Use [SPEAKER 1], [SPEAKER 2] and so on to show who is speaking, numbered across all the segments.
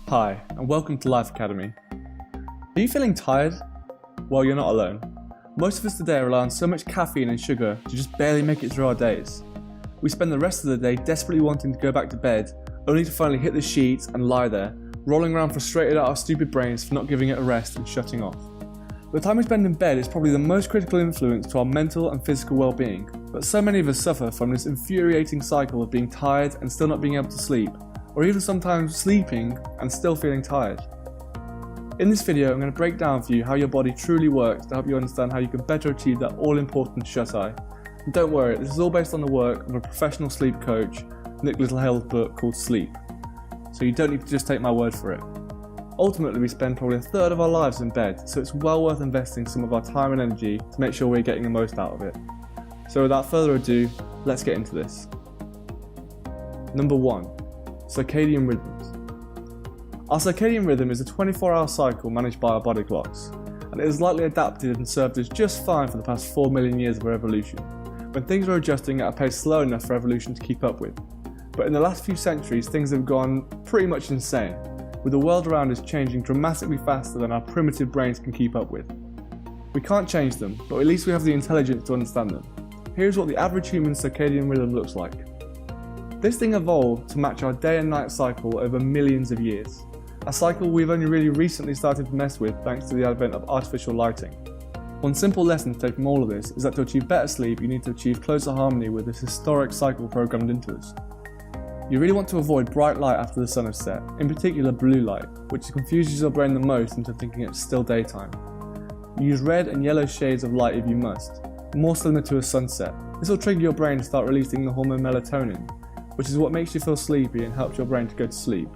[SPEAKER 1] Hi, and welcome to Life Academy. Are you feeling tired? Well, you're not alone. Most of us today rely on so much caffeine and sugar to just barely make it through our days. We spend the rest of the day desperately wanting to go back to bed, only to finally hit the sheets and lie there, rolling around frustrated at our stupid brains for not giving it a rest and shutting off. The time we spend in bed is probably the most critical influence to our mental and physical well-being, but so many of us suffer from this infuriating cycle of being tired and still not being able to sleep, or even sometimes sleeping and still feeling tired. In this video, I'm going to break down for you how your body truly works to help you understand how you can better achieve that all-important shut-eye. And don't worry, this is all based on the work of a professional sleep coach, Nick Littlehale's book called Sleep. So you don't need to just take my word for it. Ultimately, we spend probably a third of our lives in bed, so it's well worth investing some of our time and energy to make sure we're getting the most out of it. So without further ado, let's get into this. Number 1. Circadian rhythms. Our circadian rhythm is a 24-hour cycle managed by our body clocks, and it has likely adapted and served us just fine for the past 4 million years of our evolution, when things were adjusting at a pace slow enough for evolution to keep up with. But in the last few centuries, things have gone pretty much insane, with the world around us changing dramatically faster than our primitive brains can keep up with. We can't change them, but at least we have the intelligence to understand them. Here's what the average human circadian rhythm looks like. This thing evolved to match our day and night cycle over millions of years, a cycle we've only really recently started to mess with thanks to the advent of artificial lighting. One simple lesson to take from all of this is that to achieve better sleep, you need to achieve closer harmony with this historic cycle programmed into us. You really want to avoid bright light after the sun has set, in particular blue light, which confuses your brain the most into thinking it's still daytime. Use red and yellow shades of light if you must, more similar to a sunset. This will trigger your brain to start releasing the hormone melatonin, which is what makes you feel sleepy and helps your brain to go to sleep.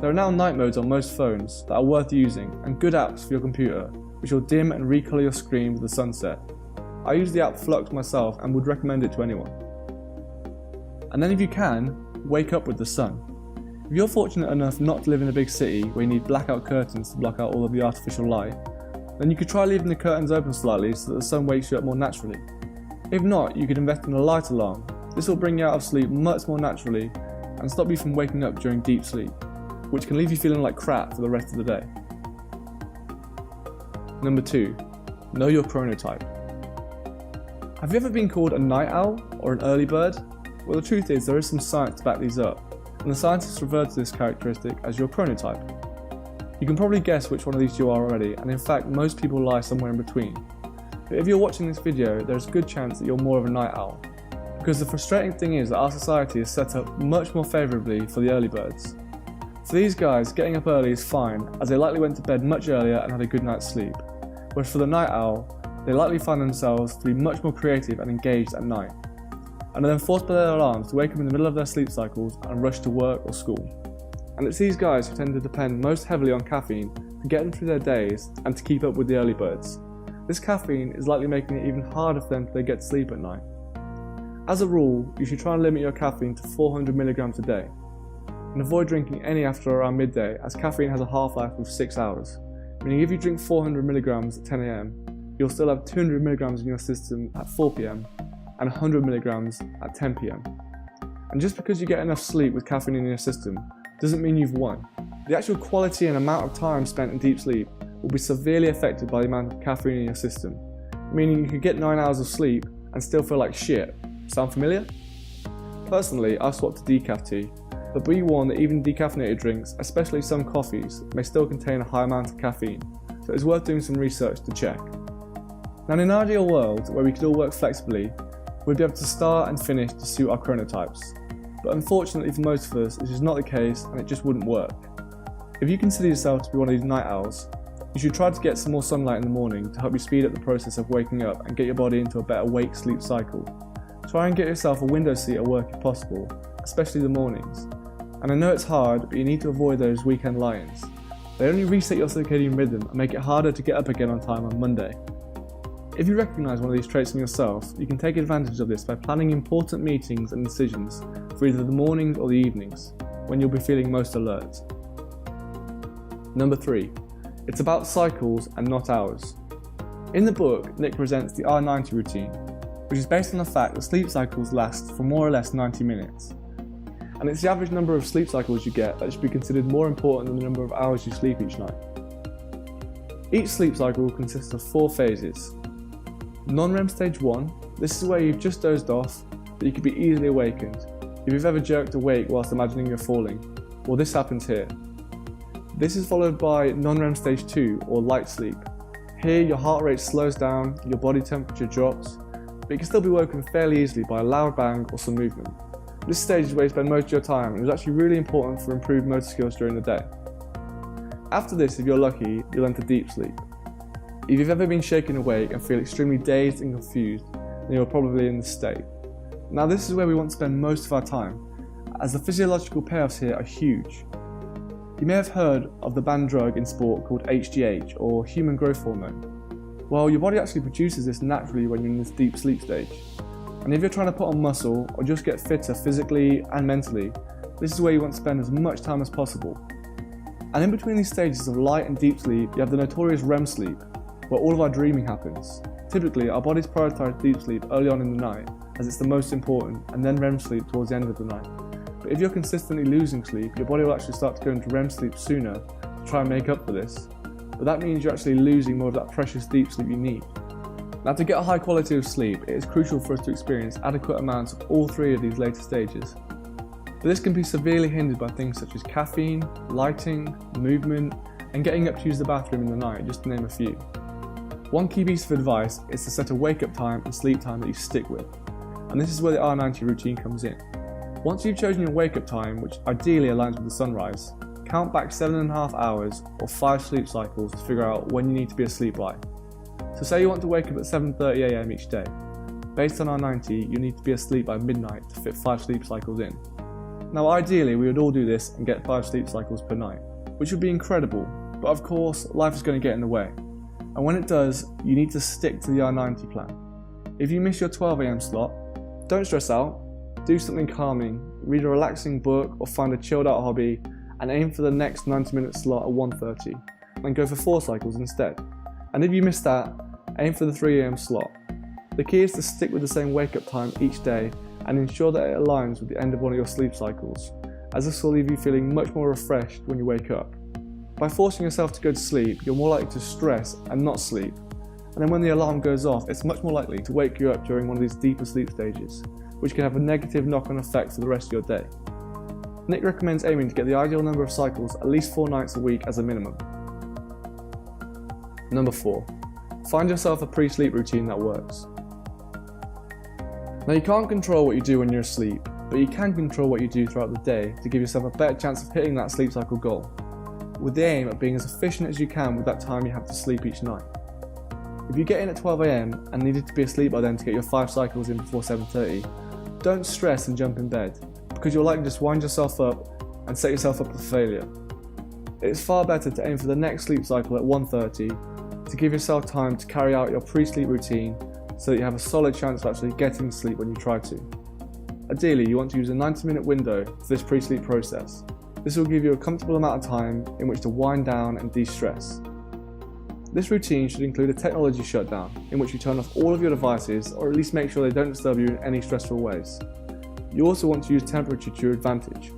[SPEAKER 1] There are now night modes on most phones that are worth using, and good apps for your computer, which will dim and recolor your screen with the sunset. I use the app Flux myself and would recommend it to anyone. And then if you can, wake up with the sun. If you're fortunate enough not to live in a big city where you need blackout curtains to block out all of the artificial light, then you could try leaving the curtains open slightly so that the sun wakes you up more naturally. If not, you could invest in a light alarm. This will bring you out of sleep much more naturally and stop you from waking up during deep sleep, which can leave you feeling like crap for the rest of the day. Number 2. Know your chronotype. Have you ever been called a night owl or an early bird? Well, the truth is there is some science to back these up, and the scientists refer to this characteristic as your chronotype. You can probably guess which one of these you are already, and in fact most people lie somewhere in between. But if you're watching this video, there's a good chance that you're more of a night owl. Because the frustrating thing is that our society is set up much more favourably for the early birds. For these guys, getting up early is fine, as they likely went to bed much earlier and had a good night's sleep. Whereas for the night owl, they likely find themselves to be much more creative and engaged at night, and are then forced by their alarms to wake up in the middle of their sleep cycles and rush to work or school. And it's these guys who tend to depend most heavily on caffeine to get them through their days and to keep up with the early birds. This caffeine is likely making it even harder for them to get to sleep at night. As a rule, you should try and limit your caffeine to 400 mg a day, and avoid drinking any after around midday, as caffeine has a half-life of 6 hours, meaning if you drink 400 mg at 10 AM, you'll still have 200 mg in your system at 4 PM and 100 mg at 10 PM. And just because you get enough sleep with caffeine in your system doesn't mean you've won. The actual quality and amount of time spent in deep sleep will be severely affected by the amount of caffeine in your system, meaning you could get 9 hours of sleep and still feel like shit. Sound familiar? Personally, I've swapped to decaf tea, but be warned that even decaffeinated drinks, especially some coffees, may still contain a high amount of caffeine, so it's worth doing some research to check. Now, in an ideal world where we could all work flexibly, we'd be able to start and finish to suit our chronotypes, but unfortunately for most of us, this is not the case and it just wouldn't work. If you consider yourself to be one of these night owls, you should try to get some more sunlight in the morning to help you speed up the process of waking up and get your body into a better wake-sleep cycle. Try and get yourself a window seat at work if possible, especially the mornings. And I know it's hard, but you need to avoid those weekend lie-ins. They only reset your circadian rhythm and make it harder to get up again on time on Monday. If you recognise one of these traits in yourself, you can take advantage of this by planning important meetings and decisions for either the mornings or the evenings, when you'll be feeling most alert. Number 3. It's about cycles and not hours. In the book, Nick presents the R90 routine, which is based on the fact that sleep cycles last for more or less 90 minutes. and it's the average number of sleep cycles you get that should be considered more important than the number of hours you sleep each night. Each sleep cycle consists of 4 phases. Non-REM stage 1, this is where you've just dozed off, but you could be easily awakened. If you've ever jerked awake whilst imagining you're falling, well, this happens here. This is followed by non-REM stage 2, or light sleep. Here your heart rate slows down, your body temperature drops, but you can still be woken fairly easily by a loud bang or some movement. This stage is where you spend most of your time and is actually really important for improved motor skills during the day. After this, if you're lucky, you'll enter deep sleep. If you've ever been shaken awake and feel extremely dazed and confused, then you're probably in this state. Now this is where we want to spend most of our time, as the physiological payoffs here are huge. You may have heard of the banned drug in sport called HGH, or human growth hormone. Well, your body actually produces this naturally when you're in this deep sleep stage. And if you're trying to put on muscle or just get fitter physically and mentally, this is where you want to spend as much time as possible. And in between these stages of light and deep sleep, you have the notorious REM sleep, where all of our dreaming happens. Typically, our bodies prioritize deep sleep early on in the night, as it's the most important, and then REM sleep towards the end of the night. But if you're consistently losing sleep, your body will actually start to go into REM sleep sooner to try and make up for this. But that means you're actually losing more of that precious deep sleep you need. Now, to get a high quality of sleep, it is crucial for us to experience adequate amounts of all 3 of these later stages. But this can be severely hindered by things such as caffeine, lighting, movement, and getting up to use the bathroom in the night, just to name a few. One key piece of advice is to set a wake-up time and sleep time that you stick with, and this is where the R90 routine comes in. Once you've chosen your wake-up time, which ideally aligns with the sunrise, count back 7.5 hours or 5 sleep cycles to figure out when you need to be asleep by. So say you want to wake up at 7:30 AM each day. Based on R90, you need to be asleep by midnight to fit 5 sleep cycles in. Now ideally we would all do this and get 5 sleep cycles per night, which would be incredible, but of course life is going to get in the way. And when it does, you need to stick to the R90 plan. If you miss your 12 AM slot, don't stress out, do something calming, read a relaxing book or find a chilled out hobby and aim for the next 90-minute slot at 1:30 and go for 4 cycles instead. And if you miss that, aim for the 3 AM slot. The key is to stick with the same wake up time each day and ensure that it aligns with the end of one of your sleep cycles, as this will leave you feeling much more refreshed when you wake up. By forcing yourself to go to sleep, you're more likely to stress and not sleep, and then when the alarm goes off, it's much more likely to wake you up during one of these deeper sleep stages, which can have a negative knock-on effect for the rest of your day. Nick recommends aiming to get the ideal number of cycles at least 4 nights a week as a minimum. Number 4. Find yourself a pre-sleep routine that works. Now you can't control what you do when you're asleep, but you can control what you do throughout the day to give yourself a better chance of hitting that sleep cycle goal, with the aim of being as efficient as you can with that time you have to sleep each night. If you get in at 12 AM and needed to be asleep by then to get your 5 cycles in before 7:30, don't stress and jump in bed, because you'll likely just wind yourself up and set yourself up for failure. It's far better to aim for the next sleep cycle at 1:30 to give yourself time to carry out your pre-sleep routine so that you have a solid chance of actually getting to sleep when you try to. Ideally, you want to use a 90-minute window for this pre-sleep process. This will give you a comfortable amount of time in which to wind down and de-stress. This routine should include a technology shutdown in which you turn off all of your devices, or at least make sure they don't disturb you in any stressful ways. You also want to use temperature to your advantage.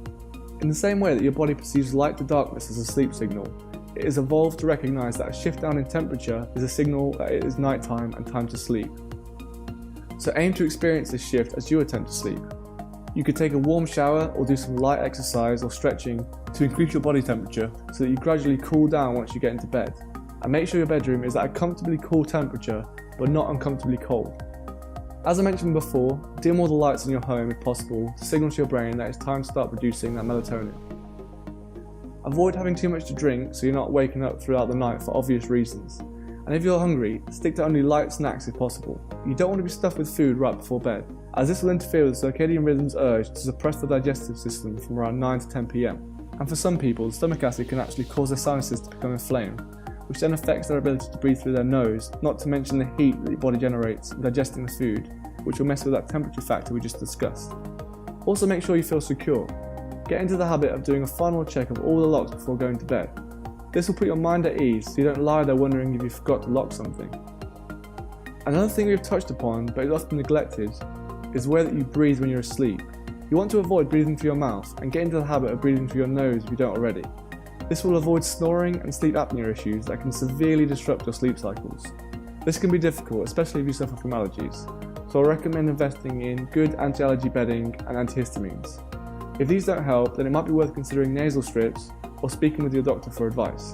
[SPEAKER 1] In the same way that your body perceives light to darkness as a sleep signal, it is evolved to recognise that a shift down in temperature is a signal that it is nighttime and time to sleep. So aim to experience this shift as you attempt to sleep. You could take a warm shower or do some light exercise or stretching to increase your body temperature so that you gradually cool down once you get into bed. And make sure your bedroom is at a comfortably cool temperature but not uncomfortably cold. As I mentioned before, dim all the lights in your home if possible to signal to your brain that it's time to start producing that melatonin. Avoid having too much to drink so you're not waking up throughout the night for obvious reasons. And if you're hungry, stick to only light snacks if possible. You don't want to be stuffed with food right before bed, as this will interfere with the circadian rhythm's urge to suppress the digestive system from around 9 to 10 PM. And for some people, stomach acid can actually cause their sinuses to become inflamed, which then affects their ability to breathe through their nose, not to mention the heat that your body generates in digesting the food, which will mess with that temperature factor we just discussed. Also make sure you feel secure. Get into the habit of doing a final check of all the locks before going to bed. This will put your mind at ease so you don't lie there wondering if you forgot to lock something. Another thing we've touched upon, but is often neglected, is the way that you breathe when you're asleep. You want to avoid breathing through your mouth and get into the habit of breathing through your nose if you don't already. This will avoid snoring and sleep apnea issues that can severely disrupt your sleep cycles. This can be difficult, especially if you suffer from allergies, so I recommend investing in good anti-allergy bedding and antihistamines. If these don't help, then it might be worth considering nasal strips or speaking with your doctor for advice.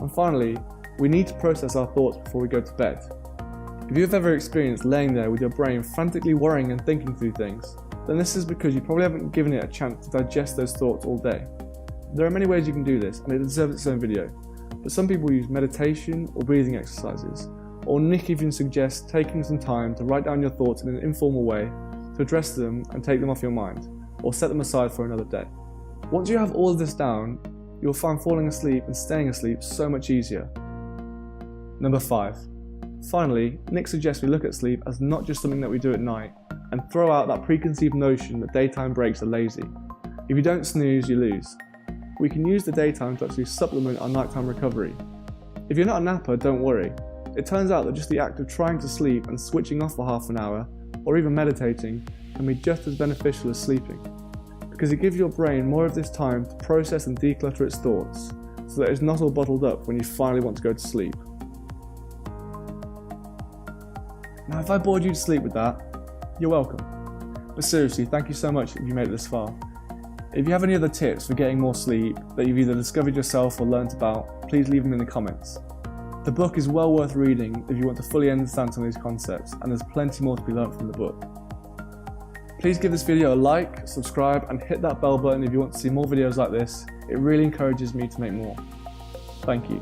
[SPEAKER 1] And finally, we need to process our thoughts before we go to bed. If you have ever experienced laying there with your brain frantically worrying and thinking through things, then this is because you probably haven't given it a chance to digest those thoughts all day. There are many ways you can do this, and it deserves its own video, but some people use meditation or breathing exercises, or Nick even suggests taking some time to write down your thoughts in an informal way to address them and take them off your mind, or set them aside for another day. Once you have all of this down, you'll find falling asleep and staying asleep so much easier. Number 5. Finally, Nick suggests we look at sleep as not just something that we do at night, and throw out that preconceived notion that daytime breaks are lazy. If you don't snooze, you lose. We can use the daytime to actually supplement our nighttime recovery. If you're not a napper, don't worry. It turns out that just the act of trying to sleep and switching off for half an hour, or even meditating, can be just as beneficial as sleeping, because it gives your brain more of this time to process and declutter its thoughts, so that it's not all bottled up when you finally want to go to sleep. Now, if I bored you to sleep with that, you're welcome. But seriously, thank you so much if you made it this far. If you have any other tips for getting more sleep that you've either discovered yourself or learnt about, please leave them in the comments. The book is well worth reading if you want to fully understand some of these concepts, and there's plenty more to be learnt from the book. Please give this video a like, subscribe, and hit that bell button if you want to see more videos like this. It really encourages me to make more. Thank you.